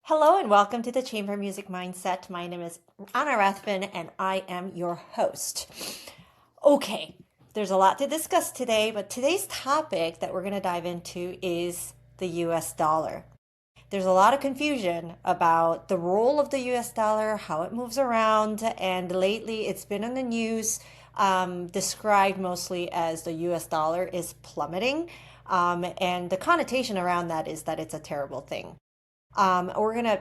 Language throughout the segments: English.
Hello and welcome to the Chamber Music Mindset. My name is Anna Rathbun and I am your host. Okay, there's a lot to discuss today, but today's topic that we're going to dive into is the US dollar. There's a lot of confusion about the role of the US dollar, how it moves around, and lately it's been in the news, described mostly as the US dollar is plummeting. And the connotation around that is that it's a terrible thing. We're going to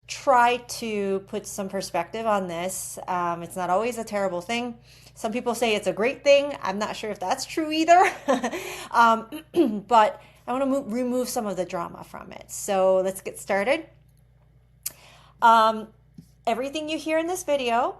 try to put some perspective on this. It's not always a terrible thing. Some people say it's a great thing. I'm not sure if that's true either. But I want to remove some of the drama from it. So let's get started. Everything you hear in this video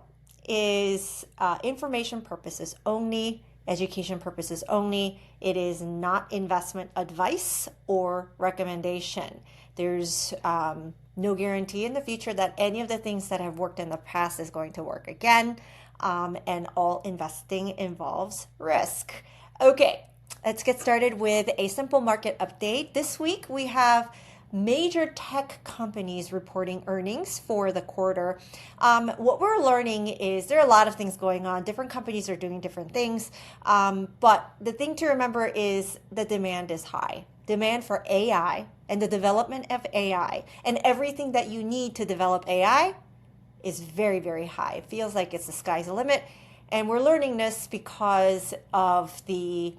is information purposes only, education purposes only. It is not investment advice or recommendation. There's no guarantee in the future that any of the things that have worked in the past is going to work again. And all investing involves risk. Okay, let's get started with a simple market update. This week we have major tech companies reporting earnings for the quarter. What we're learning is there are a lot of things going on. Different companies are doing different things. But the thing to remember is the demand is high. Demand for AI and the development of AI and everything that you need to develop AI is very, very high. It feels like it's the sky's the limit. And we're learning this because of the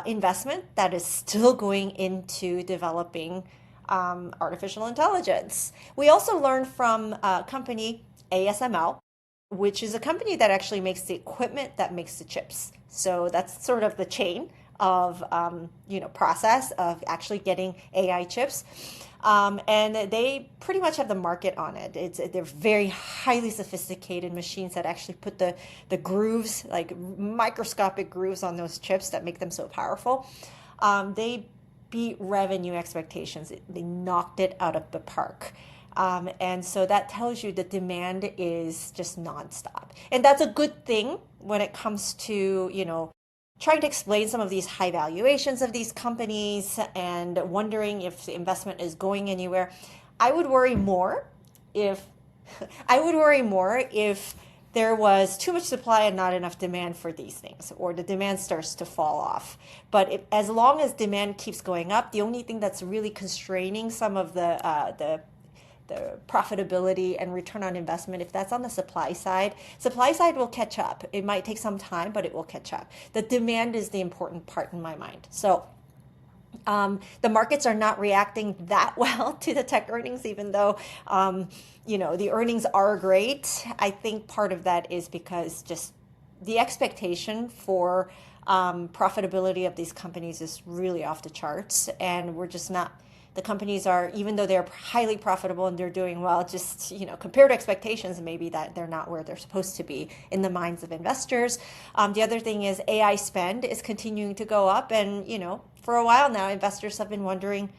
investment that is still going into developing artificial intelligence. We also learned from a company, ASML, which is a company that actually makes the equipment that makes the chips. So that's sort of the chain of process of actually getting AI chips. And they pretty much have the market on it. They're very highly sophisticated machines that actually put the grooves, like microscopic grooves on those chips that make them so powerful. They beat revenue expectations. They knocked it out of the park. And so that tells you the demand is just nonstop. And that's a good thing when it comes to, trying to explain some of these high valuations of these companies and wondering if the investment is going anywhere. I would worry more if there was too much supply and not enough demand for these things, or the demand starts to fall off. But as long as demand keeps going up, the only thing that's really constraining some of the profitability and return on investment, if that's on the supply side will catch up. It might take some time, but it will catch up. The demand is the important part in my mind. So the markets are not reacting that well to the tech earnings, even though, the earnings are great. I think part of that is because just the expectation for profitability of these companies is really off the charts, and we're just not. The companies are, even though they're highly profitable and they're doing well, just, compared to expectations, maybe that they're not where they're supposed to be in the minds of investors. The other thing is AI spend is continuing to go up. And, for a while now, investors have been wondering,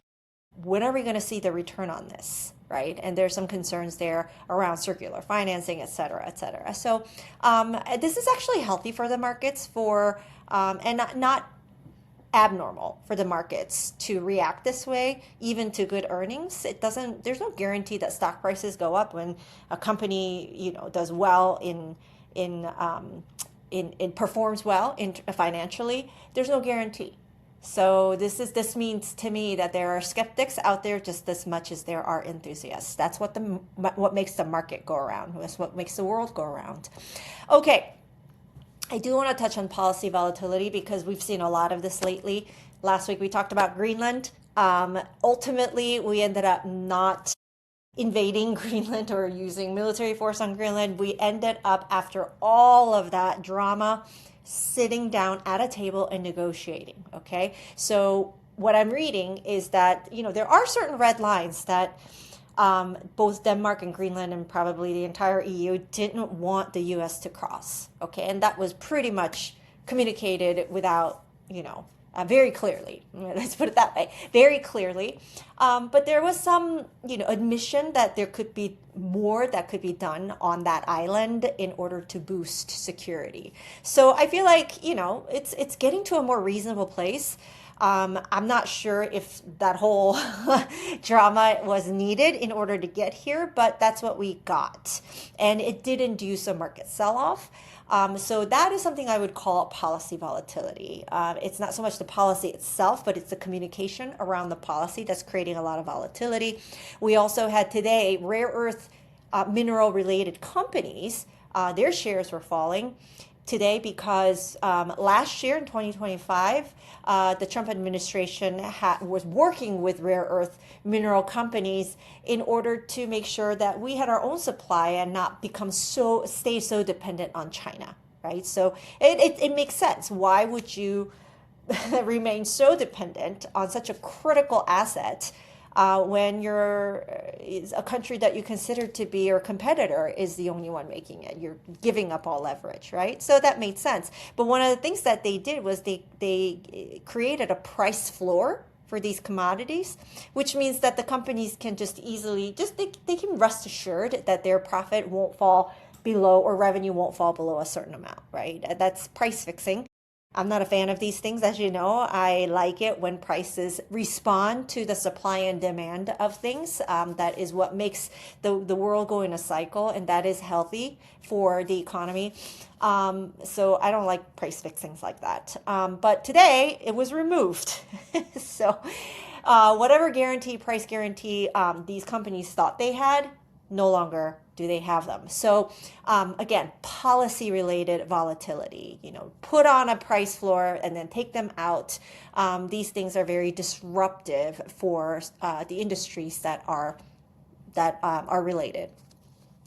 when are we going to see the return on this? Right? And there's some concerns there around circular financing, et cetera, et cetera. So this is actually healthy for the markets and not abnormal for the markets to react this way, even to good earnings. There's no guarantee that stock prices go up when a company, does well in performs well financially. There's no guarantee. So this means to me that there are skeptics out there just as much as there are enthusiasts. That's what makes the market go around. That's what makes the world go around. Okay. I do want to touch on policy volatility because we've seen a lot of this lately. Last week we talked about Greenland. Ultimately, we ended up not invading Greenland or using military force on Greenland. We ended up, after all of that drama, sitting down at a table and negotiating. Okay, so what I'm reading is that there are certain red lines that both Denmark and Greenland and probably the entire EU didn't want the US to cross. Okay, and that was pretty much communicated without, very clearly. Let's put it that way, very clearly. But there was some, admission that there could be more that could be done on that island in order to boost security. So I feel like, it's getting to a more reasonable place. I'm not sure if that whole drama was needed in order to get here, but that's what we got. And it did induce a market sell off. So that is something I would call policy volatility. It's not so much the policy itself, but it's the communication around the policy that's creating a lot of volatility. We also had today rare earth mineral related companies, their shares were falling today because last year in 2025, the Trump administration was working with rare earth mineral companies in order to make sure that we had our own supply and not stay so dependent on China, right? So it makes sense. Why would you remain so dependent on such a critical asset when you're is a country that you consider to be your competitor is the only one making it? You're giving up all leverage, right? So that made sense. But one of the things that they did was they created a price floor for these commodities, which means that the companies can just easily they can rest assured that their profit won't fall below or revenue won't fall below a certain amount, right? That's price fixing. I'm not a fan of these things, as you know. I like it when prices respond to the supply and demand of things. That is what makes the world go in a cycle, and that is healthy for the economy. So I don't like price fixings like that. But today it was removed. So whatever price guarantee these companies thought they had, no longer do they have them. So again, policy related volatility, put on a price floor and then take them out. These things are very disruptive for the industries that are related.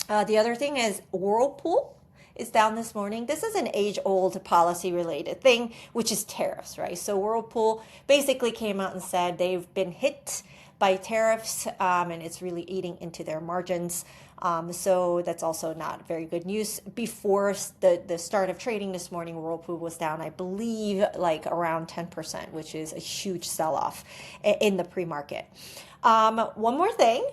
The other thing is Whirlpool is down this morning. This is an age-old policy-related thing, which is tariffs, right? So Whirlpool basically came out and said they've been hit by tariffs, and it's really eating into their margins. So that's also not very good news. Before the start of trading this morning, Whirlpool was down, I believe, like around 10%, which is a huge sell-off in the pre-market. One more thing,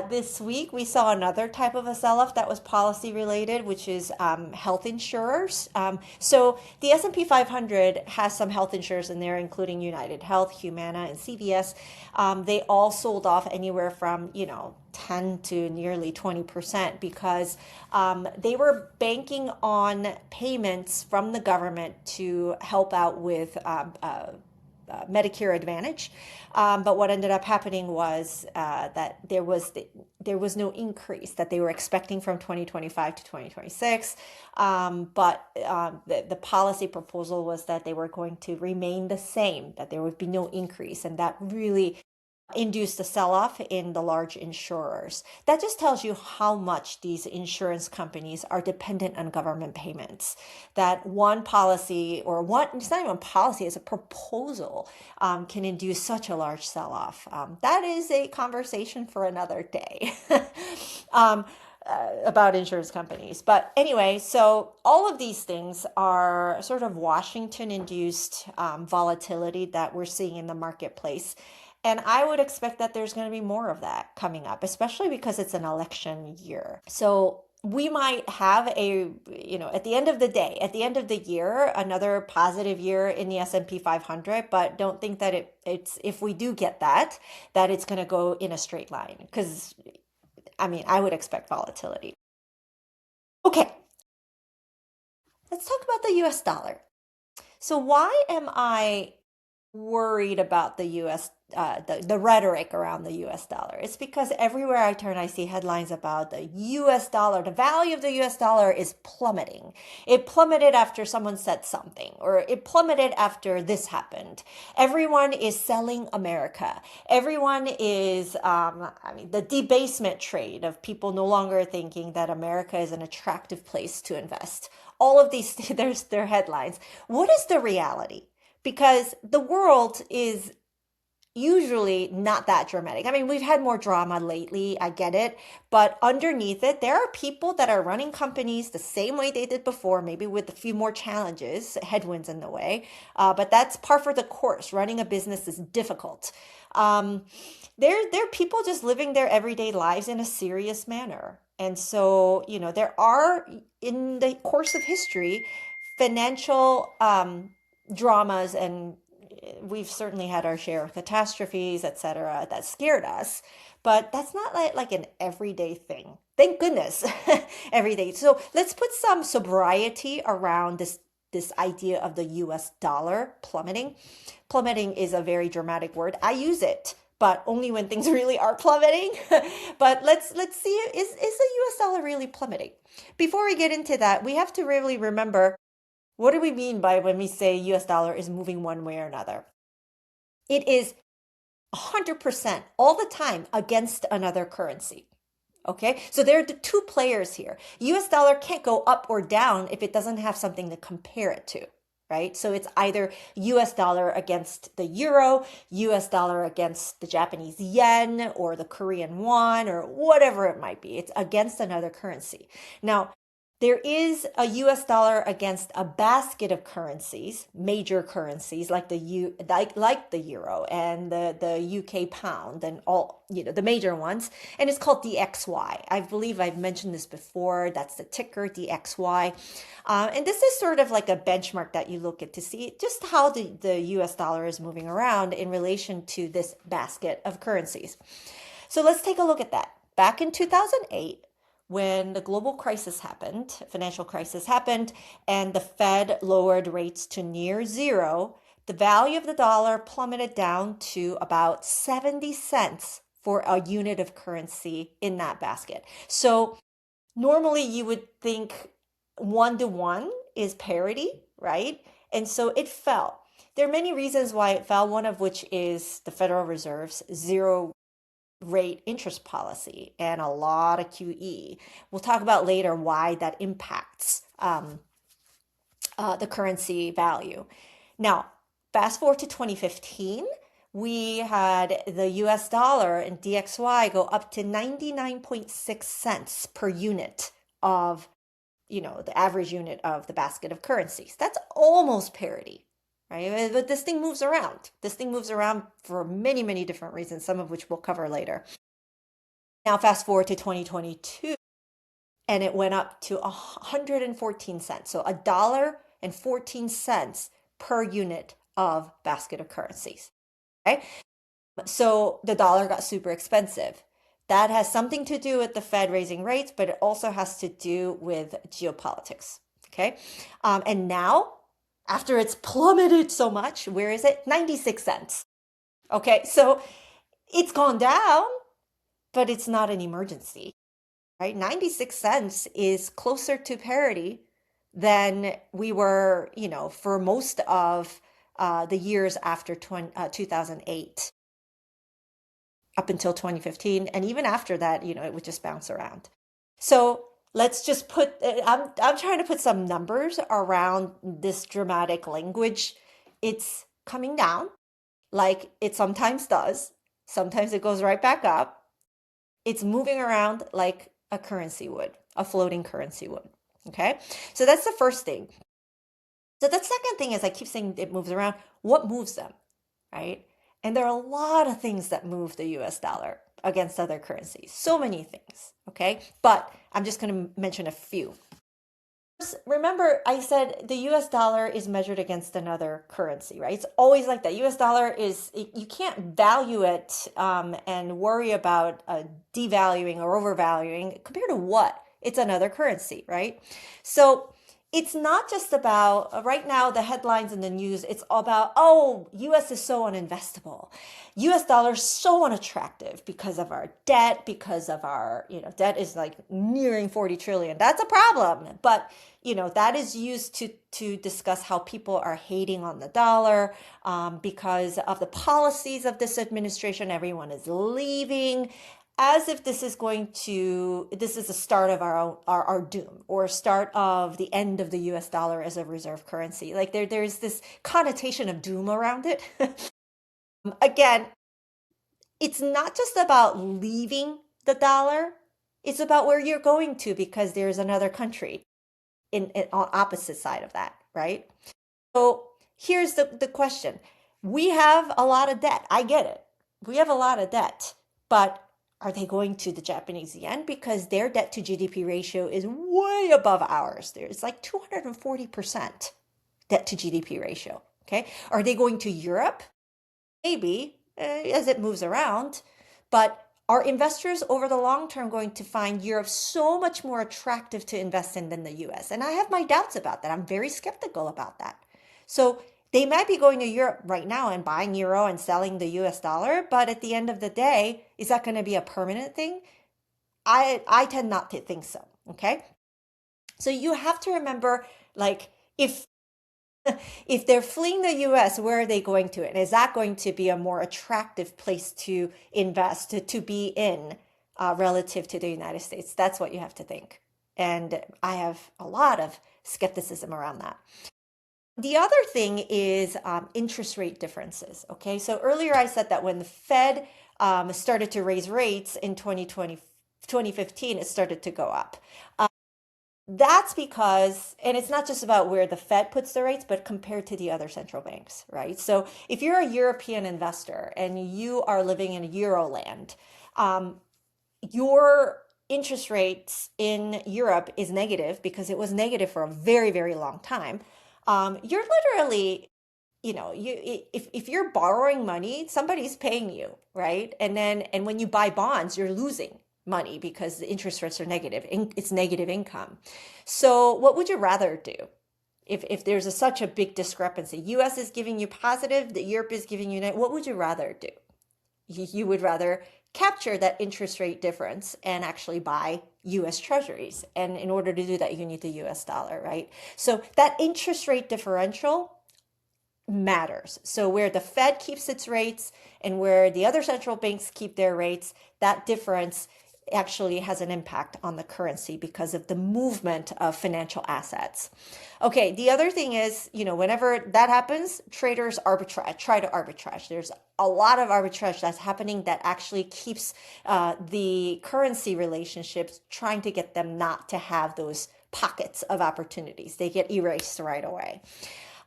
this week we saw another type of a sell-off that was policy related, which is health insurers. So the S&P 500 has some health insurers in there, including United Health, Humana, and CVS. They all sold off anywhere from 10 to nearly 20% because they were banking on payments from the government to help out with Medicare Advantage. But what ended up happening was that there was no increase that they were expecting from 2025 to 2026. But the policy proposal was that they were going to remain the same, that there would be no increase. And that really induced a sell-off in the large insurers. That just tells you how much these insurance companies are dependent on government payments. That one policy it's not even a policy, it's a proposal can induce such a large sell-off. That is a conversation for another day. About insurance companies. But anyway, so all of these things are sort of Washington-induced volatility that we're seeing in the marketplace. And I would expect that there's going to be more of that coming up, especially because it's an election year. So we might have at the end of the day, at the end of the year, another positive year in the S&P 500, but don't think that it's if we do get that it's going to go in a straight line because I would expect volatility. Okay, let's talk about the US dollar. So why am I worried about the US, the rhetoric around the US dollar? It's because everywhere I turn, I see headlines about the US dollar. The value of the US dollar is plummeting. It plummeted after someone said something, or it plummeted after this happened. Everyone is selling America. Everyone is, the debasement trade of people no longer thinking that America is an attractive place to invest. All of these, there's their headlines. What is the reality? Because the world is usually not that dramatic. We've had more drama lately, I get it, but underneath it, there are people that are running companies the same way they did before, maybe with a few more challenges, headwinds in the way, but that's par for the course. Running a business is difficult. They're people just living their everyday lives in a serious manner. And so, there are, in the course of history, financial dramas and we've certainly had our share of catastrophes, etc., that scared us, but that's not like an everyday thing. Thank goodness, every day. So let's put some sobriety around this idea of the US dollar plummeting. Plummeting is a very dramatic word. I use it, but only when things really are plummeting. But let's see, is the US dollar really plummeting? Before we get into that, we have to really remember, what do we mean by when we say US dollar is moving one way or another? It is 100% all the time against another currency. Okay, so there are the two players here. US dollar can't go up or down if it doesn't have something to compare it to, right? So it's either US dollar against the euro, US dollar against the Japanese yen or the Korean won or whatever it might be. It's against another currency. Now, there is a US dollar against a basket of currencies, major currencies like like the euro and the UK pound and all, the major ones, and it's called DXY. I believe I've mentioned this before. That's the ticker DXY. And this is sort of like a benchmark that you look at to see just how the US dollar is moving around in relation to this basket of currencies. So let's take a look at that. Back in 2008, when the global crisis happened, financial crisis happened, and the Fed lowered rates to near zero, the value of the dollar plummeted down to about 70 cents for a unit of currency in that basket. So normally you would think 1-to-1 is parity, right? And so it fell. There are many reasons why it fell, one of which is the Federal Reserve's zero rate interest policy and a lot of QE. We'll talk about later why that impacts the currency value. Now, fast forward to 2015, we had the US dollar and DXY go up to 99.6 cents per unit of, the average unit of the basket of currencies. That's almost parity. Right? But this thing moves around. This thing moves around for many, many different reasons, some of which we'll cover later. Now, fast forward to 2022, and it went up to 114 cents. So $1.14 per unit of basket of currencies. Okay? So the dollar got super expensive. That has something to do with the Fed raising rates, but it also has to do with geopolitics. Okay? And now, after it's plummeted so much, where is it? 96 cents. Okay, so it's gone down, but it's not an emergency, right? 96 cents is closer to parity than we were, for most of the years after 2008, up until 2015. And even after that, it would just bounce around. So let's just I'm trying to put some numbers around this dramatic language. It's coming down like it sometimes does. Sometimes it goes right back up. It's moving around like a currency would, a floating currency would. Okay. So that's the first thing. So the second thing is, I keep saying it moves around. What moves them? Right. And there are a lot of things that move the US dollar against other currencies. So many things, okay? But I'm just going to mention a few. Remember, I said the US dollar is measured against another currency, right? It's always like that. US dollar you can't value it and worry about devaluing or overvaluing compared to what? It's another currency, right? So it's not just about, right now, the headlines in the news, it's all about, US is so uninvestable. US dollar is so unattractive because of our debt, because of our, debt is like nearing 40 trillion. That's a problem. But, that is used to discuss how people are hating on the dollar because of the policies of this administration. Everyone is leaving, as if this is the start of our doom, or start of the end of the US dollar as a reserve currency. Like there's this connotation of doom around it. Again, it's not just about leaving the dollar. It's about where you're going to, because there's another country on opposite side of that, right? So here's the question. We have a lot of debt. I get it. We have a lot of debt, but are they going to the Japanese yen? Because their debt to GDP ratio is way above ours. It's like 240% debt to GDP ratio. Okay. Are they going to Europe? Maybe, as it moves around. But are investors over the long term going to find Europe so much more attractive to invest in than the US? And I have my doubts about that. I'm very skeptical about that. So they might be going to Europe right now and buying euro and selling the US dollar, but at the end of the day, is that going to be a permanent thing? I tend not to think so. Okay. So you have to remember, like, if they're fleeing the US, where are they going to? And is that going to be a more attractive place to invest, to be in, relative to the United States? That's what you have to think. And I have a lot of skepticism around that. The other thing is interest rate differences. Okay, so earlier I said that when the Fed started to raise rates in 2015, it started to go up. That's because, and it's not just about where the Fed puts the rates, but compared to the other central banks, right? So if you're a European investor and you are living in Euroland, your interest rates in Europe is negative because it was negative for a very, very long time. You're literally, if you're borrowing money, somebody's paying you, right? And when you buy bonds, you're losing money because the interest rates are negative. It's negative income. So what would you rather do? If there's such a big discrepancy, US is giving you positive, the Europe is giving you negative, what would you rather do? You would rather capture that interest rate difference and actually buy US treasuries. And in order to do that, you need the US dollar, right? So that interest rate differential matters. So where the Fed keeps its rates and where the other central banks keep their rates, that difference actually has an impact on the currency because of the movement of financial assets. Okay, the other thing is, whenever that happens, traders try to arbitrage. There's a lot of arbitrage that's happening that actually keeps the currency relationships, trying to get them not to have those pockets of opportunities. They get erased right away.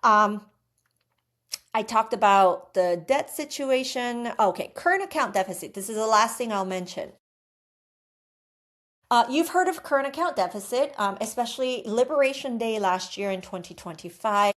I talked about the debt situation. Okay, current account deficit. This is the last thing I'll mention. You've heard of current account deficit, especially Liberation Day last year in 2025.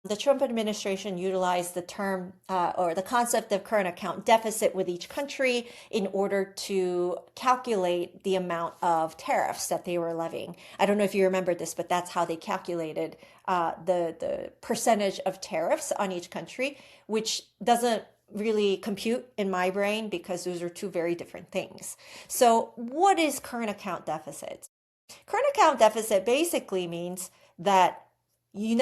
The Trump administration utilized the term or the concept of current account deficit with each country in order to calculate the amount of tariffs that they were levying. I don't know if you remember this, but that's how they calculated the percentage of tariffs on each country, which doesn't really compute in my brain because those are two very different things. So what is current account deficit? Current account deficit basically means that in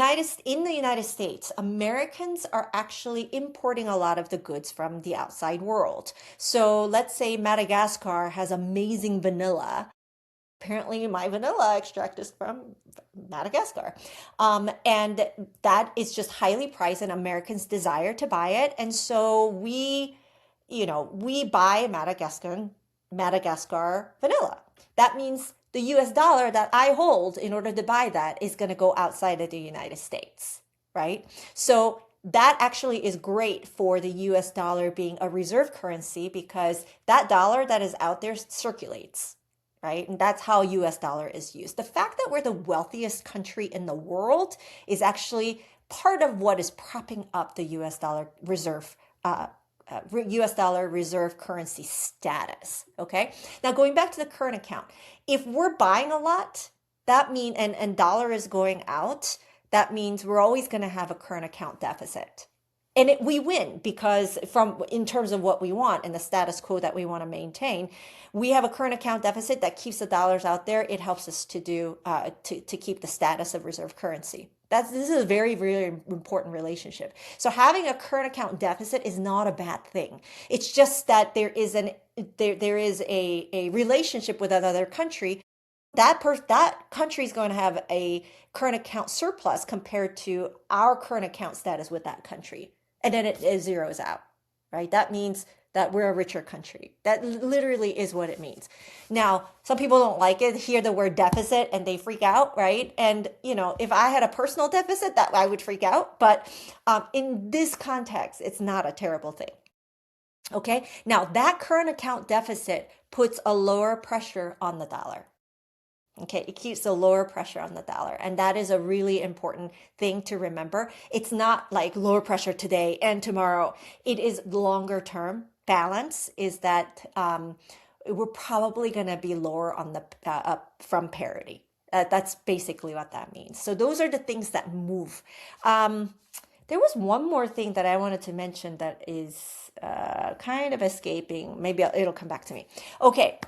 the United States, Americans are actually importing a lot of the goods from the outside world. So let's say Madagascar has amazing vanilla. Apparently, my vanilla extract is from Madagascar. And that is just highly priced, and Americans desire to buy it. And so we buy Madagascar vanilla. That means the US dollar that I hold in order to buy that is going to go outside of the United States, right? So that actually is great for the US dollar being a reserve currency because that dollar that is out there circulates, right? And that's how US dollar is used. The fact that we're the wealthiest country in the world is actually part of what is propping up the US dollar reserve US dollar reserve currency status. Okay. Now going back to the current account, if we're buying a lot, that means and dollar is going out, that means we're always going to have a current account deficit. And we win because in terms of what we want and the status quo that we want to maintain, we have a current account deficit that keeps the dollars out there. It helps us to keep the status of reserve currency. This is a very, very important relationship. So having a current account deficit is not a bad thing. It's just that there is a relationship with another country. That country is going to have a current account surplus compared to our current account status with that country. And then it zeroes out, right? That means that we're a richer country. That literally is what it means. Now, some people don't like it, hear the word deficit, and they freak out, right? And, if I had a personal deficit, that I would freak out. But in this context, it's not a terrible thing. Okay? Now, that current account deficit puts a lower pressure on the dollar. Okay, it keeps a lower pressure on the dollar. And that is a really important thing to remember. It's not like lower pressure today and tomorrow. It is longer term balance is that we're probably going to be lower on the up from parity. That's basically what that means. So those are the things that move. There was one more thing that I wanted to mention that is kind of escaping. Maybe it'll come back to me. Okay.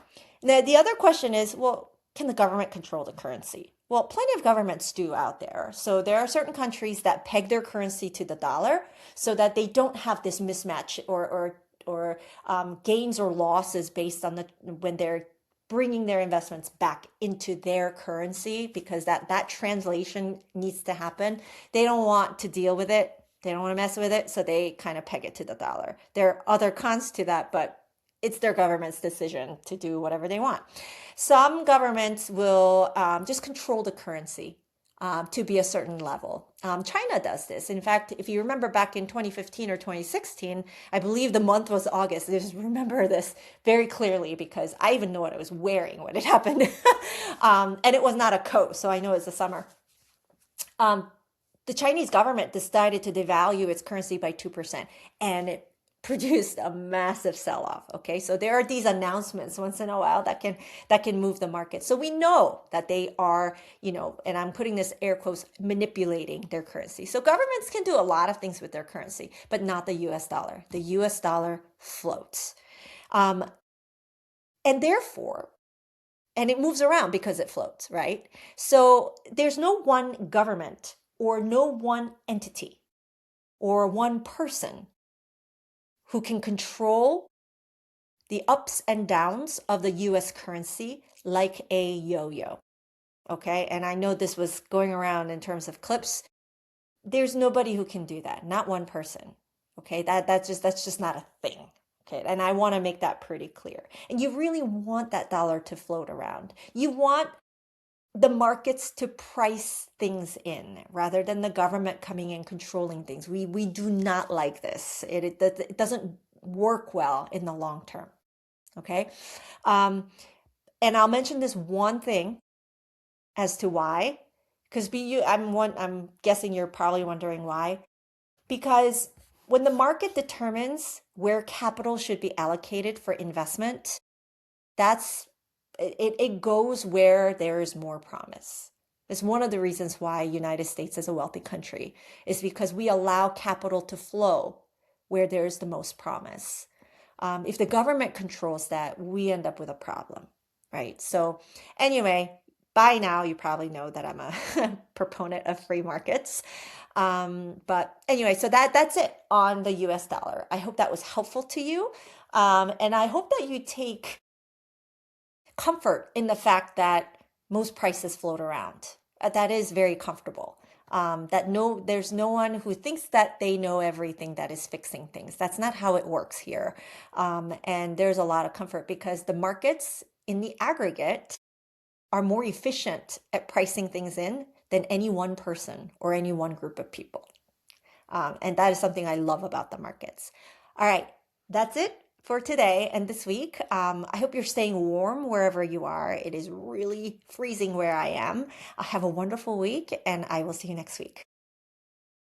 Now, the other question is, well, can the government control the currency? Well, plenty of governments do out there. So there are certain countries that peg their currency to the dollar so that they don't have this mismatch or gains or losses based on when they're bringing their investments back into their currency, because that translation needs to happen. They don't want to deal with it. They don't want to mess with it. So they kind of peg it to the dollar. There are other cons to that, but it's their government's decision to do whatever they want. Some governments will just control the currency to be a certain level. China does this. In fact, if you remember back in 2015 or 2016, I believe the month was August. I just remember this very clearly because I even know what I was wearing when it happened. And it was not a coat, so I know it's the summer. The Chinese government decided to devalue its currency by 2%, and it produced a massive sell-off. Okay, so there are these announcements once in a while that can move the market. So we know that they are, and I'm putting this air quotes, manipulating their currency. So governments can do a lot of things with their currency, but not the US dollar. The US dollar floats. And therefore, and it moves around because it floats, right? So there's no one government or no one entity or one person who can control the ups and downs of the US currency like a yo-yo. Okay, and I know this was going around in terms of clips. There's nobody who can do that, not one person. Okay, that's just not a thing. Okay, and I want to make that pretty clear. And you really want that dollar to float around. You want the markets to price things in rather than the government coming in controlling things. We do not like this. It doesn't work well in the long term. Okay, and I'll mention this one thing as to why, because I'm guessing you're probably wondering why. Because when the market determines where capital should be allocated for investment, it goes where there is more promise. It's one of the reasons why United States is a wealthy country, is because we allow capital to flow where there is the most promise. If the government controls that, we end up with a problem, right? So anyway, by now you probably know that I'm a proponent of free markets. But anyway, so that's it on the US dollar. I hope that was helpful to you. And I hope that you take comfort in the fact that most prices float around. That is very comfortable. There's no one who thinks that they know everything that is fixing things. That's not how it works here. And there's a lot of comfort because the markets in the aggregate are more efficient at pricing things in than any one person or any one group of people. And that is something I love about the markets. All right, that's it for today and this week. I hope you're staying warm wherever you are. It is really freezing where I am. Have a wonderful week, and I will see you next week.